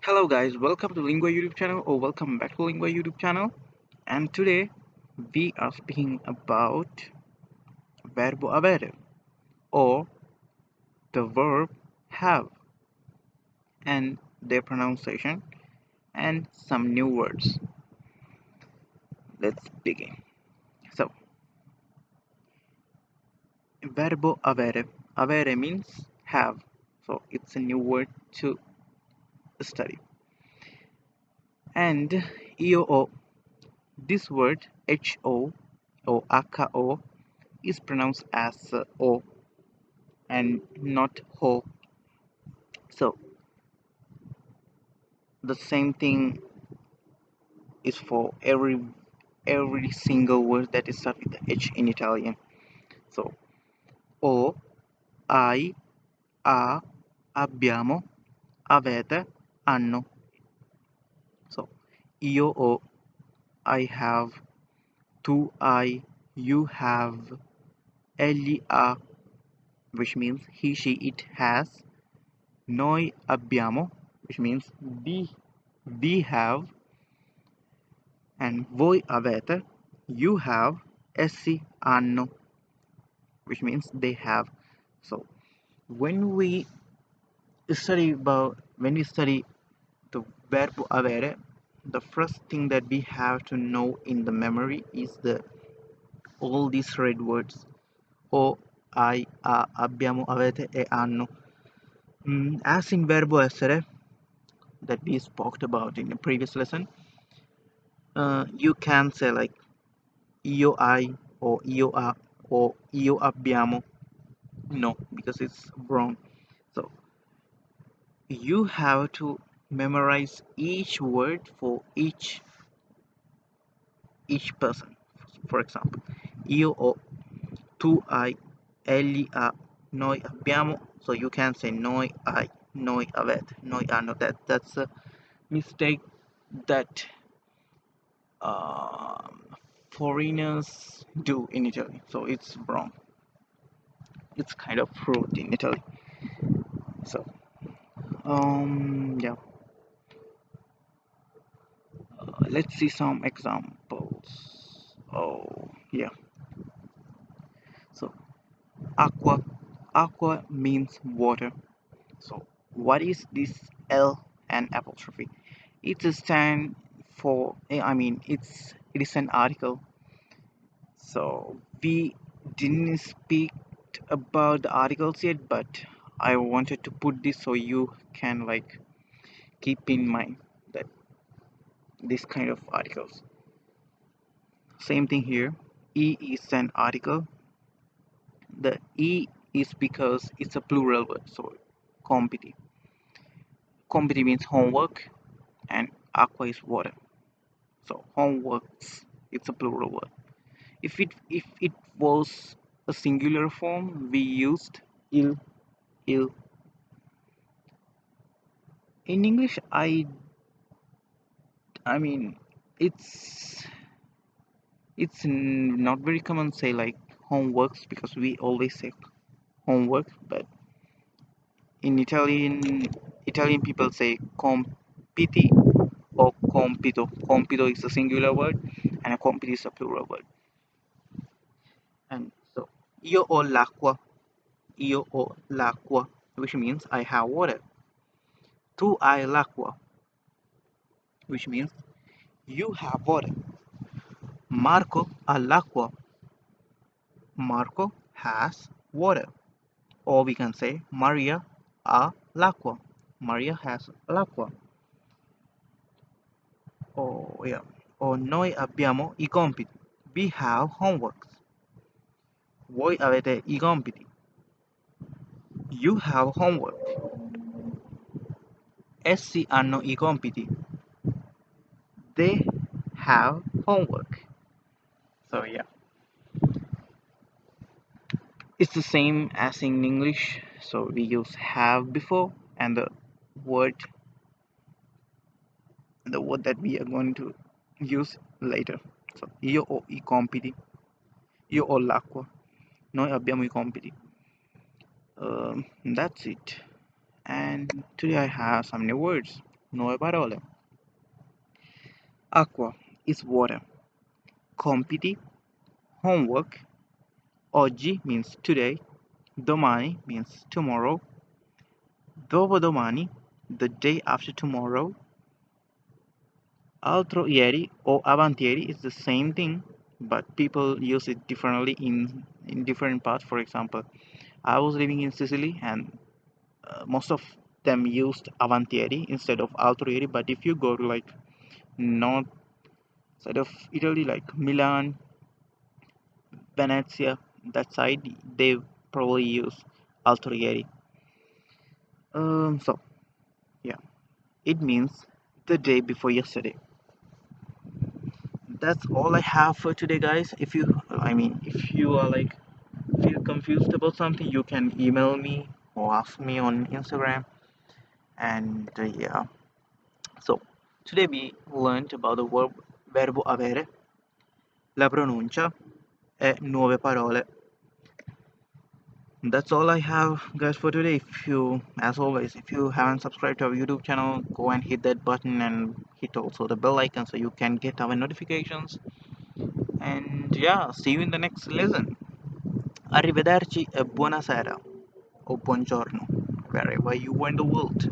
Hello guys, welcome to LNGUA YouTube channel or welcome back to LNGUA YouTube channel. And today we are speaking about Verbo Avere or the verb have and their pronunciation and some new words. Let's begin. So, Verbo Avere. Avere means have. So, it's a new word to study. And EOO, this word HO or AKO is pronounced as O and not ho. So the same thing is for every single word that is started with the H in Italian. So o, I, a, abbiamo, avete, hanno. So io ho, I have, tu hai, you have, egli ha, which means he, she, it has, noi abbiamo, which means we have, and voi avete, you have, essi hanno, which means they have. So when we study the verbo avere, the first thing that we have to know in the memory is the all these red words o, I, a, abbiamo, avete, e hanno. As in verbo essere that we spoke about in the previous lesson, you can say like io hai or io ha or io abbiamo. No, because it's wrong. So you have to memorize each word for each person. For example, io ho, tu hai, egli ha, noi abbiamo. So you can say noi hai, noi avete, noi hanno. That's a mistake that foreigners do in Italy. So it's wrong. It's kind of rude in Italy. So yeah. Let's see some examples. Oh yeah. So aqua. Aqua means water. So what is this L and apostrophe? It's a stand for, it is an article. So we didn't speak about the articles yet, but I wanted to put this so you can like keep in mind that this kind of articles. Same thing here. E is an article. The E is because it's a plural word. So compiti. Compiti means homework and aqua is water. So homeworks, it's a plural word. If it was a singular form, we used il. In English, I mean it's not very common say like homeworks because we always say homework, but in Italian people say compiti or compito. Compito is a singular word and a compito is a plural word. And so io ho l'acqua, io ho l'acqua, which means I have water. Tu hai l'acqua, which means you have water. Marco ha l'acqua. Marco has water. Or we can say Maria ha l'acqua. Maria has l'acqua. Oh yeah. O noi abbiamo I compiti. We have homeworks. Voi avete I compiti. You have homework. Essi hanno I compiti. They have homework. So yeah. It's the same as in English. So we use have before and word the word that we are going to use later. So io ho I compiti. Io ho l'acqua. Noi abbiamo I compiti. That's it. And today I have some new words. Nuove parole. Acqua is water. Compiti, homework. Oggi means today. Domani means tomorrow. Dopodomani, the day after tomorrow. Altro ieri or avantieri is the same thing, but people use it differently in different parts. For example, I was living in Sicily, and most of them used avantieri instead of altro ieri. But if you go to like north side of Italy, like Milan, Venezia, that side, they probably use altro ieri. So yeah, it means the day before yesterday. That's all I have for today, guys. If you are like feel confused about something, you can email me or ask me on Instagram. And yeah, so today we learned about the verb verbo avere, la pronuncia, e nuove parole. That's all I have, guys, for today. As always, if you haven't subscribed to our YouTube channel, go and hit that button and hit also the bell icon so you can get our notifications. And yeah, see you in the next lesson. Arrivederci e buonasera, or buongiorno, wherever you are in the world.